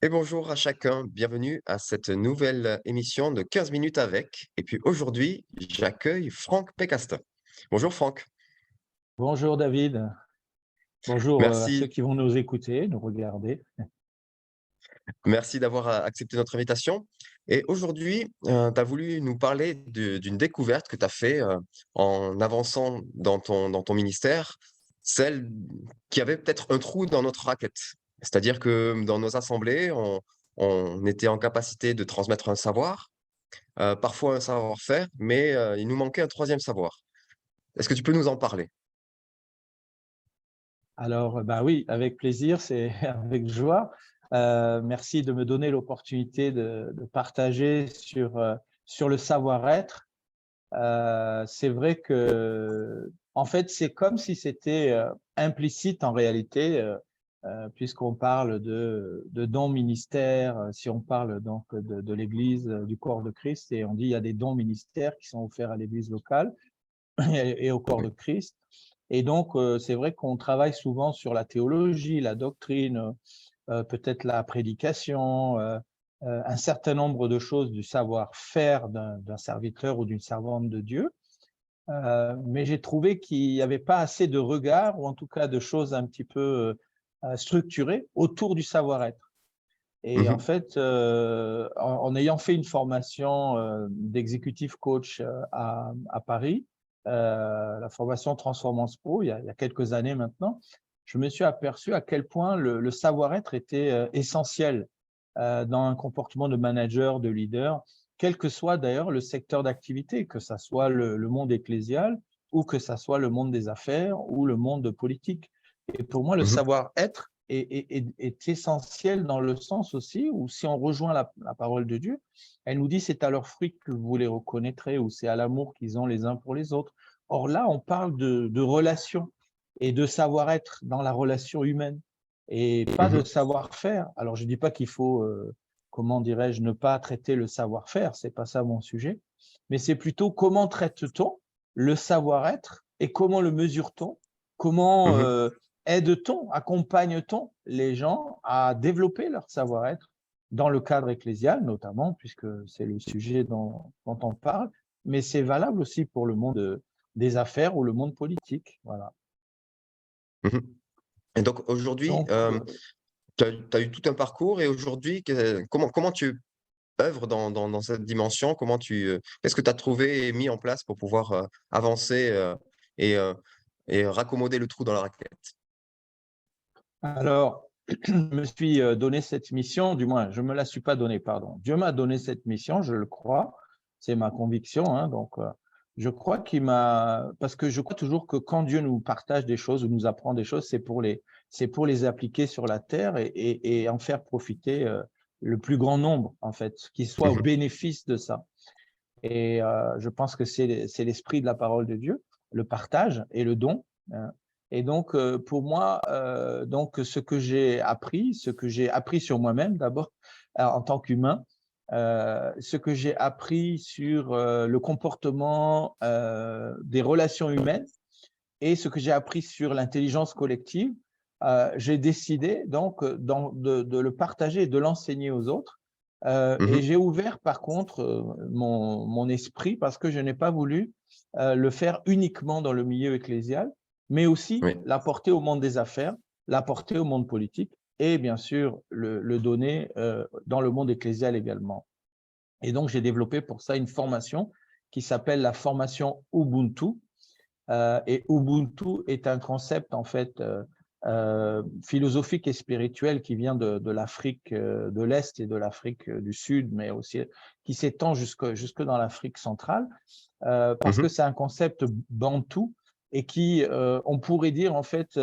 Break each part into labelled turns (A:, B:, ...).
A: Et bonjour à chacun, bienvenue à cette nouvelle émission de 15 minutes avec. Et puis aujourd'hui, j'accueille Franck Pécastin. Bonjour Franck,
B: Bonjour David, bonjour à ceux
A: merci,
B: qui vont nous écouter, nous regarder.
A: merci d'avoir accepté notre invitation. Et aujourd'hui, tu as voulu nous parler d'une découverte que tu as fait en avançant dans ton ministère, celle qui avait peut-être un trou dans notre raquette. C'est-à-dire que dans nos assemblées, on était en capacité de transmettre un savoir, parfois un savoir-faire, mais il nous manquait un troisième savoir. Est-ce que tu peux nous en parler?
B: Alors, bah oui, avec plaisir, c'est avec joie. Merci de me donner l'opportunité de partager sur le savoir-être. C'est vrai que, en fait, c'est comme si c'était implicite en réalité, puisqu'on parle de dons ministères, si on parle donc de l'Église, du corps de Christ, et on dit il y a des dons ministères qui sont offerts à l'Église locale et au corps
A: Oui.
B: de Christ. Et donc, c'est vrai qu'on travaille souvent sur la théologie, la doctrine, peut-être la prédication, un certain nombre de choses du savoir-faire d'un serviteur ou d'une servante de Dieu. Mais j'ai trouvé qu'il n'y avait pas assez de regard, ou en tout cas de choses un petit peu structurées autour du savoir-être. Et en
A: Mmh.
B: fait, en ayant fait une formation d'executive coach à Paris, la formation Transformance Pro, il y a quelques années maintenant, je me suis aperçu à quel point le savoir-être était essentiel dans un comportement de manager, de leader, quel que soit d'ailleurs le secteur d'activité, que ça soit le monde ecclésial ou que ça soit le monde des affaires ou le monde politique. Et pour moi, le
A: Mmh.
B: savoir-être est essentiel dans le sens aussi où si on rejoint la parole de Dieu, elle nous dit c'est à leurs fruits que vous les reconnaîtrez, ou c'est à l'amour qu'ils ont les uns pour les autres. Or là, on parle de relations et de savoir-être dans la relation humaine et pas de
A: Mmh.
B: savoir-faire. Alors je dis pas qu'il faut, comment dirais-je, ne pas traiter le savoir-faire, c'est pas ça mon sujet, mais c'est plutôt comment traite-t-on le savoir-être et comment le mesure-t-on? Comment
A: Mmh.
B: aide-t-on, accompagne-t-on les gens à développer leur savoir-être dans le cadre ecclésial notamment, puisque c'est le sujet dont on parle, mais c'est valable aussi pour le monde des affaires ou le monde politique. Voilà.
A: Mmh. Et donc aujourd'hui,
B: Donc,
A: tu as eu tout un parcours et aujourd'hui, comment tu œuvres dans cette dimension? Qu'est-ce que tu as trouvé et mis en place pour pouvoir, avancer, et heu et raccommoder le trou dans la raquette?
B: alors, je me suis donné cette mission, du moins, je ne me la suis pas donnée, pardon. Dieu m'a donné cette mission, je le crois, c'est ma conviction, hein, donc je crois qu'il m'a, parce que je crois toujours que quand Dieu nous partage des choses ou nous apprend des choses, c'est pour les appliquer sur la terre et en faire profiter le plus grand nombre, en fait, qui soit au
A: Mmh.
B: bénéfice de ça. Et je pense que c'est l'esprit de la parole de Dieu, le partage et le don, hein. Et donc pour moi, donc ce que j'ai appris sur moi-même d'abord, en tant qu'humain, ce que j'ai appris sur, le comportement, des relations humaines et ce que j'ai appris sur l'intelligence collective, j'ai décidé donc, de le partager et de l'enseigner aux autres. Et
A: Mmh.
B: j'ai ouvert par contre, mon esprit parce que je n'ai pas voulu, le faire uniquement dans le milieu ecclésial, mais aussi
A: Oui.
B: l'apporter au monde des affaires, l'apporter au monde politique et bien sûr le donner, dans le monde ecclésial également. Et donc j'ai développé pour ça une formation qui s'appelle la formation Ubuntu. Et Ubuntu est un concept en fait philosophique et spirituel qui vient de l'Afrique de l'Est et de l'Afrique du Sud, mais aussi qui s'étend jusque dans l'Afrique centrale, parce que
A: Mmh.
B: c'est un concept bantou et qui, on pourrait dire en fait,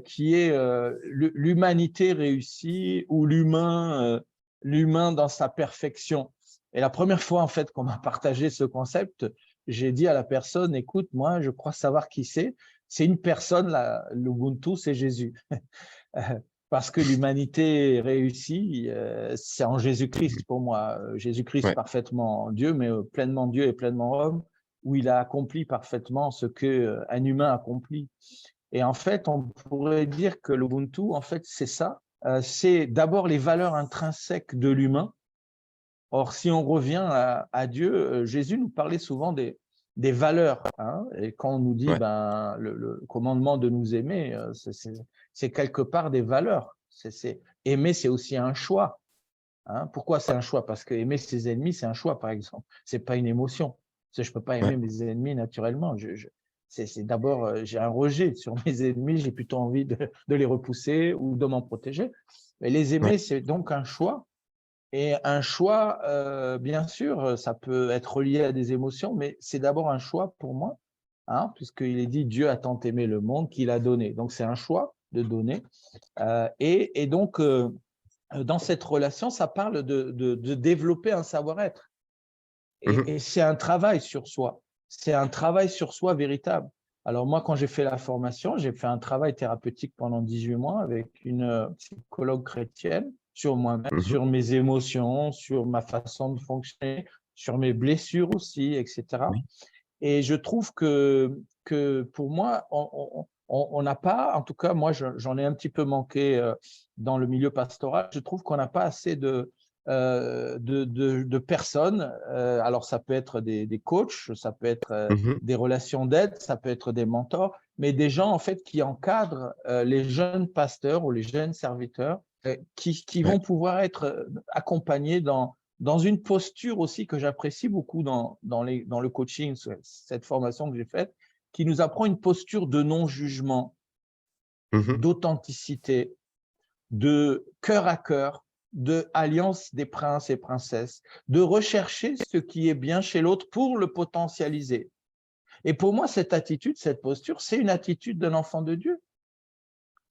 B: qui est l'humanité réussie ou l'humain dans sa perfection. Et la première fois en fait qu'on m'a partagé ce concept, j'ai dit à la personne, écoute, moi, je crois savoir qui c'est. C'est une personne, l'Ubuntu, c'est Jésus. Parce que l'humanité réussie, c'est en Jésus-Christ pour moi. Jésus-Christ
A: Ouais.
B: parfaitement Dieu, mais pleinement Dieu et pleinement homme, où il a accompli parfaitement ce qu'un humain accomplit. Et en fait, on pourrait dire que l'Ubuntu, en fait, c'est ça. c'est d'abord les valeurs intrinsèques de l'humain. Or, si on revient à Dieu, Jésus nous parlait souvent des valeurs. Hein, et quand on nous dit
A: Ouais,
B: le commandement de nous aimer, c'est quelque part des valeurs. Aimer, c'est aussi un choix. Hein. Pourquoi c'est un choix? Parce que aimer ses ennemis, c'est un choix, par exemple. C'est pas une émotion. Je ne peux pas
A: ouais,
B: aimer mes ennemis naturellement. C'est d'abord, j'ai un rejet sur mes ennemis, j'ai plutôt envie de les repousser ou de m'en protéger. Mais les
A: ouais.
B: aimer, c'est donc un choix. Et un choix, bien sûr, ça peut être lié à des émotions, mais c'est d'abord un choix pour moi, hein, puisqu'il est dit Dieu a tant aimé le monde qu'il a donné. Donc c'est un choix de donner. Et donc, dans cette relation, ça parle de développer un savoir-être.
A: Mmh.
B: Et c'est un travail sur soi. C'est un travail sur soi véritable. Alors moi, quand j'ai fait la formation, j'ai fait un travail thérapeutique pendant 18 mois avec une psychologue chrétienne sur moi-même,
A: Mmh.
B: sur mes émotions, sur ma façon de fonctionner, sur mes blessures aussi, etc.
A: Oui.
B: Et je trouve que pour moi, on n'a pas, en tout cas, moi, j'en ai un petit peu manqué dans le milieu pastoral. Je trouve qu'on n'a pas assez de personnes. Alors, ça peut être des coachs, ça peut être
A: Mmh.
B: des relations d'aide, ça peut être des mentors, mais des gens, en fait, qui encadrent les jeunes pasteurs ou les jeunes serviteurs qui
A: Ouais.
B: vont pouvoir être accompagnés dans une posture aussi que j'apprécie beaucoup dans le coaching, cette formation que j'ai faite, qui nous apprend une posture de non-jugement,
A: Mmh.
B: d'authenticité, de cœur à cœur, de alliance des princes et princesses, de rechercher ce qui est bien chez l'autre pour le potentialiser. Et pour moi, cette attitude, cette posture, c'est une attitude d'un enfant de Dieu.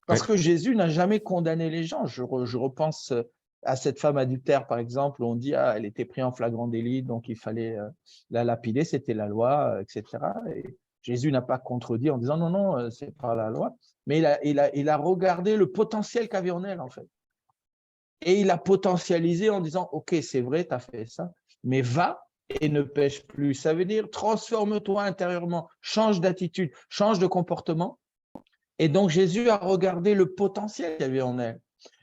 B: Parce
A: Ouais.
B: que Jésus n'a jamais condamné les gens. Je repense à cette femme adultère, par exemple, où on dit elle était prise en flagrant délit, donc il fallait la lapider, c'était la loi, etc. Et Jésus n'a pas contredit en disant non, non, c'est pas la loi. Mais il a regardé le potentiel qu'avait en elle, en fait. Et il a potentialisé en disant ok, c'est vrai, tu as fait ça, mais va et ne pêche plus. Ça veut dire transforme-toi intérieurement, change d'attitude, change de comportement. Et donc, Jésus a regardé le potentiel qu'il y avait en elle.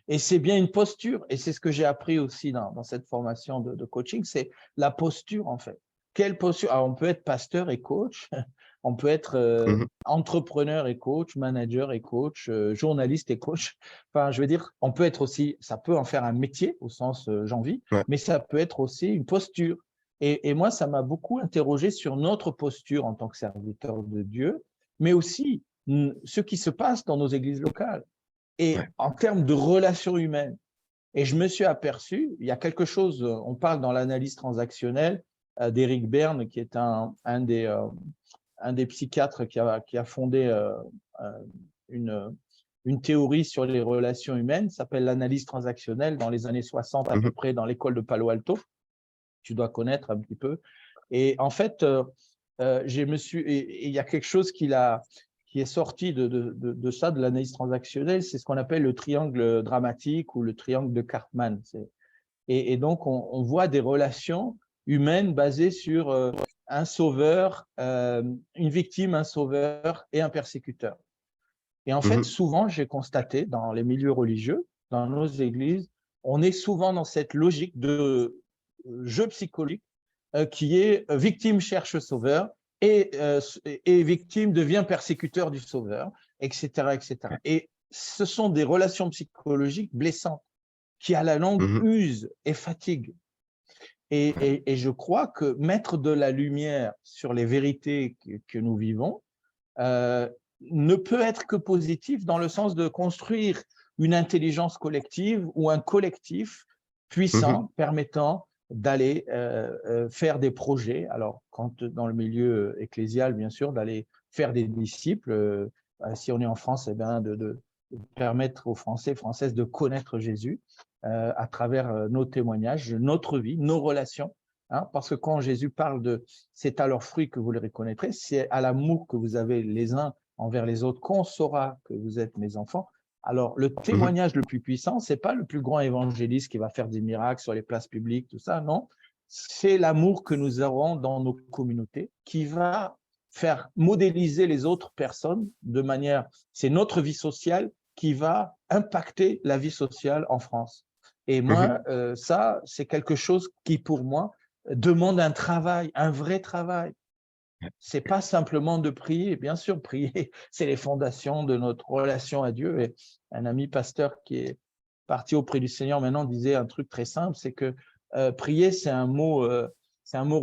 B: Et c'est bien une posture, et c'est ce que j'ai appris aussi dans cette formation de coaching, c'est la posture en fait. Quelle posture? Alors, on peut être pasteur et coach, on peut être
A: Mmh.
B: entrepreneur et coach, manager et coach, journaliste et coach. Enfin, je veux dire, on peut être aussi, ça peut en faire un métier au sens j'en vis,
A: Ouais.
B: mais ça peut être aussi une posture. Et moi, ça m'a beaucoup interrogé sur notre posture en tant que serviteur de Dieu, mais aussi ce qui se passe dans nos églises locales et
A: Ouais.
B: en termes de relations humaines. Et je me suis aperçu, il y a quelque chose, on parle dans l'analyse transactionnelle d'Éric Berne, qui est un des psychiatres qui a fondé une théorie sur les relations humaines, s'appelle l'analyse transactionnelle dans les années 60 à peu
A: Mmh.
B: près dans l'école de Palo Alto. Tu dois connaître un petit peu. Et en fait, il y a quelque chose qui est sorti de ça, de l'analyse transactionnelle, c'est ce qu'on appelle le triangle dramatique ou le triangle de Cartman. Et donc, on voit des relations humaines basées sur un sauveur, une victime, un sauveur et un persécuteur. Et en fait,
A: Mmh.
B: souvent, j'ai constaté dans les milieux religieux, dans nos églises, on est souvent dans cette logique de jeu psychologique qui est victime cherche sauveur et victime devient persécuteur du sauveur, etc., etc.
A: Ouais.
B: Et ce sont des relations psychologiques blessantes qui, à la longue,
A: Mmh.
B: usent et fatiguent.
A: Ouais.
B: Et je crois que mettre de la lumière sur les vérités que nous vivons euh, ne peut être que positif dans le sens de construire une intelligence collective ou un collectif
A: Mmh.
B: puissant permettant d'aller faire des projets. Alors, quand dans le milieu ecclésial, bien sûr, d'aller faire des disciples. Si on est en France, eh bien, de permettre aux Français et Françaises de connaître Jésus à travers nos témoignages, notre vie, nos relations. Hein, parce que quand Jésus parle de « c'est à leurs fruits que vous les reconnaîtrez », c'est à l'amour que vous avez les uns envers les autres qu'on saura que vous êtes mes enfants. Alors, le
A: Mmh.
B: témoignage le plus puissant, ce n'est pas le plus grand évangéliste qui va faire des miracles sur les places publiques, tout ça, non. C'est l'amour que nous aurons dans nos communautés qui va faire modéliser les autres personnes de manière, c'est notre vie sociale qui va impacter la vie sociale en France. Et
A: Mmh.
B: moi, ça, c'est quelque chose qui, pour moi, demande un travail, un vrai travail. C'est pas simplement de prier. Bien sûr, prier, c'est les fondations de notre relation à Dieu. Et un ami pasteur qui est parti auprès du Seigneur maintenant disait un truc très simple, c'est que prier, c'est un mot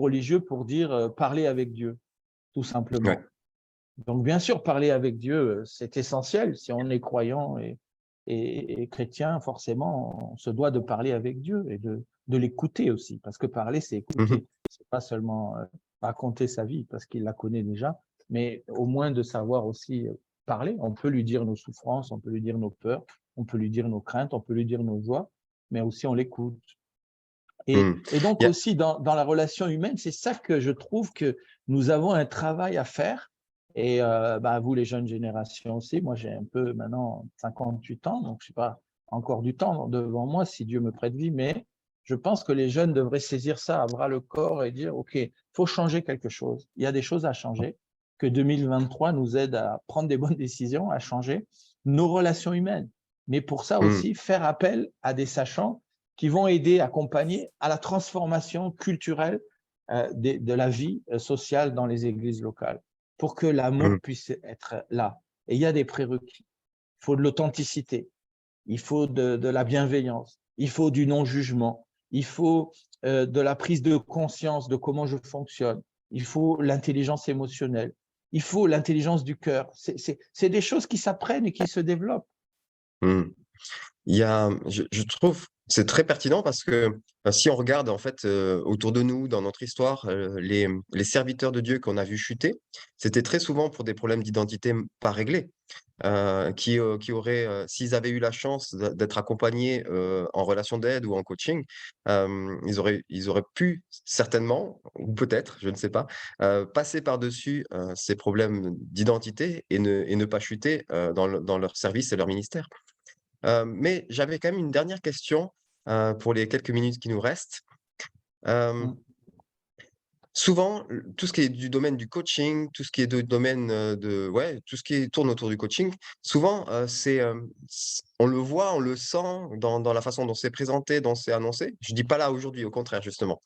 B: religieux pour dire parler avec Dieu, tout
A: Ouais.
B: simplement. Donc, bien sûr, parler avec Dieu, c'est essentiel. Si on est croyant et chrétien, forcément, on se doit de parler avec Dieu et de l'écouter aussi, parce que parler, c'est
A: Mmh.
B: écouter. C'est pas seulement raconter sa vie, parce qu'il la connaît déjà, mais au moins de savoir aussi parler. On peut lui dire nos souffrances, on peut lui dire nos peurs, on peut lui dire nos craintes, on peut lui dire nos joies, mais aussi on l'écoute.
A: Mmh.
B: Et donc
A: Il y a
B: aussi dans la relation humaine, c'est ça que je trouve que nous avons un travail à faire. Et bah, vous, les jeunes générations aussi, moi j'ai un peu maintenant 58 ans, donc je n'ai pas encore du temps devant moi si Dieu me prête vie, mais je pense que les jeunes devraient saisir ça à bras le corps et dire, OK, il faut changer quelque chose. Il y a des choses à changer, que 2023 nous aide à prendre des bonnes décisions, à changer nos relations humaines. Mais pour ça
A: mmh.
B: aussi, faire appel à des sachants qui vont aider, accompagner à la transformation culturelle de la vie sociale dans les églises locales, pour que
A: Mmh.
B: l'amour puisse être là. Et il y a des prérequis. Il faut de l'authenticité, il faut de la bienveillance, il faut du non-jugement, il faut de la prise de conscience de comment je fonctionne, il faut l'intelligence émotionnelle, il faut l'intelligence du cœur. C'est des choses qui s'apprennent et qui se développent.
A: Mmh. Il y a, je trouve, c'est très pertinent parce que, si on regarde en fait, autour de nous, dans notre histoire, les serviteurs de Dieu qu'on a vus chuter, c'était très souvent pour des problèmes d'identité pas réglés, qui auraient, s'ils avaient eu la chance d'être accompagnés, en relation d'aide ou en coaching, ils auraient pu certainement ou peut-être, je ne sais pas, passer par-dessus, ces problèmes d'identité et ne pas chuter, dans leur service et leur ministère. Mais j'avais quand même une dernière question, pour les quelques minutes qui nous restent. Hem,
B: Mm.
A: Souvent, tout ce qui est du domaine du coaching, tout ce qui est du domaine, de ouais, tout ce qui tourne autour du coaching, souvent, on le voit, on le sent dans la façon dont c'est présenté, dont c'est annoncé. Je dis pas là aujourd'hui, au contraire justement.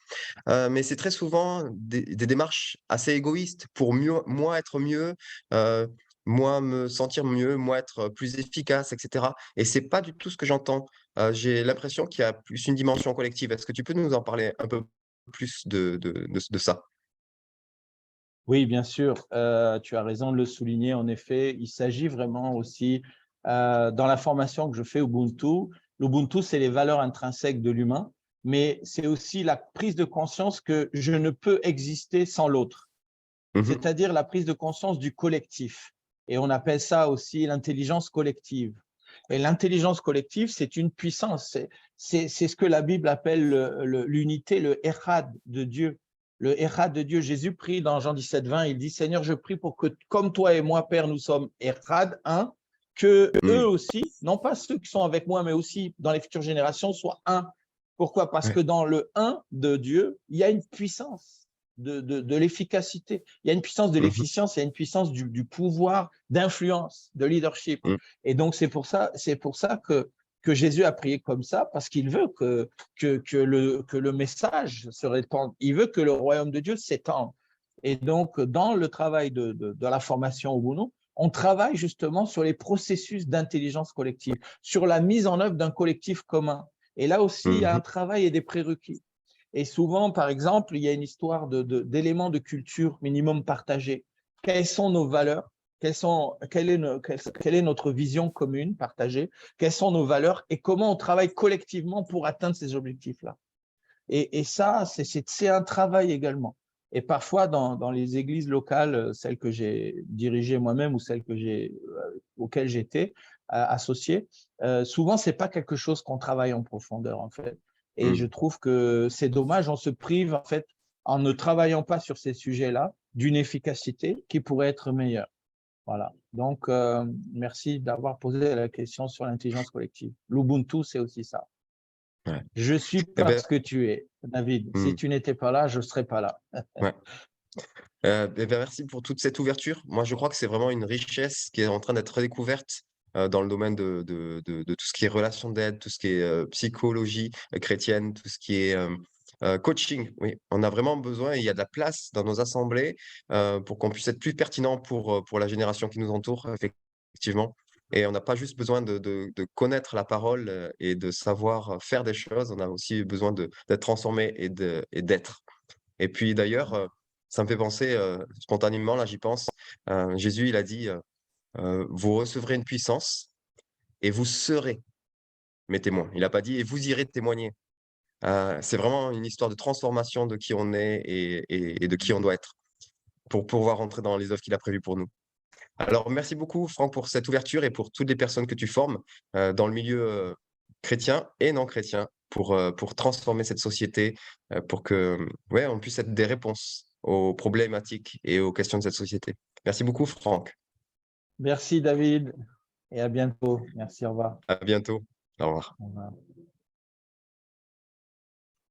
A: Mais c'est très souvent des démarches assez égoïstes pour moi être mieux, heu, moi me sentir mieux, moi être plus efficace et cetera et c'est pas du tout ce que j'entends. J'ai l'impression qu'il y a plus une dimension collective. Est-ce que tu peux nous en parler un peu plus de ça?
B: Oui, bien sûr, tu as raison de le souligner. En effet, il s'agit vraiment aussi, dans la formation que je fais Ubuntu, l'Ubuntu, c'est les valeurs intrinsèques de l'humain, mais c'est aussi la prise de conscience que je ne peux exister sans l'autre,
A: Mmh mh.
B: c'est-à-dire la prise de conscience du collectif. Et on appelle ça aussi l'intelligence collective. Et l'intelligence collective, c'est une puissance. C'est ce que la Bible appelle l'unité, le Echad de Dieu. Le Echad de Dieu, Jésus prie dans Jean 17, 20, il dit, Seigneur, je prie pour que, comme toi et moi, Père, nous sommes Echad, un, que eux
A: Mmh.
B: aussi, non pas ceux qui sont avec moi, mais aussi dans les futures générations, soient un. Pourquoi? Parce que
A: Ouais.
B: dans le un de Dieu, il y a une puissance de l'efficacité. Il y a une puissance de
A: Mmh mh.
B: l'efficience, il y a une puissance du pouvoir, d'influence, de leadership.
A: Mmh.
B: Et donc, c'est pour ça que Jésus a prié comme ça, parce qu'il veut que le message se répande. Il veut que le royaume de Dieu s'étende. Et donc, dans le travail de la formation au Boulot, on travaille justement sur les processus d'intelligence collective, sur la mise en œuvre d'un collectif commun. Et là aussi, il y
A: Mmh
B: a un
A: mh.
B: travail et des prérequis. Et souvent, par exemple, il y a une histoire d'éléments de culture minimum partagés. Quelles sont nos valeurs? Quelle est notre vision commune, partagée? Quelles sont nos valeurs et comment on travaille collectivement pour atteindre ces objectifs-là? Et ça, c'est un travail également. Et parfois, dans les églises locales, celles que j'ai dirigées moi-même ou celles auxquelles j'étais associé, souvent, ce n'est pas quelque chose qu'on travaille en profondeur, en fait. Et je
A: Mmh.
B: trouve que c'est dommage, on se prive, en fait, en ne travaillant pas sur ces sujets-là, d'une efficacité qui pourrait être meilleure. Voilà. Donc, merci d'avoir posé la question sur l'intelligence collective. L'Ubuntu, c'est aussi ça.
A: Ouais.
B: Je suis
A: Et beh
B: parce que tu es, David. Si
A: mmh,
B: tu n'étais pas là, je ne serais pas là.
A: ouais. Et bah, merci pour toute cette ouverture. Moi, je crois que c'est vraiment une richesse qui est en train d'être redécouverte, dans le domaine de tout ce qui est relations d'aide, tout ce qui est, psychologie, chrétienne, tout ce qui est, coaching. Oui, on a vraiment besoin et il y a de la place dans nos assemblées, pour qu'on puisse être plus pertinent pour la génération qui nous entoure, effectivement. Et on n'a pas juste besoin de connaître la parole, et de savoir faire des choses, on a aussi besoin d'être transformé et d'être. Et puis d'ailleurs, ça me fait penser, spontanément, là j'y pense, Jésus il a dit, «Vous recevrez une puissance et vous serez mes témoins». Il n'a pas dit: «Et vous irez témoigner». C'est vraiment une histoire de transformation de qui on est et de qui on doit être pour pouvoir rentrer dans les œuvres qu'il a prévues pour nous. Alors merci beaucoup Franck pour cette ouverture et pour toutes les personnes que tu formes, dans le milieu, chrétien et non chrétien pour transformer cette société, pour que, ouais, on puisse être des réponses aux problématiques et aux questions de cette société. Merci beaucoup Franck.
B: Merci David et à bientôt. Merci, au revoir.
A: À bientôt. Au revoir.
B: Au revoir.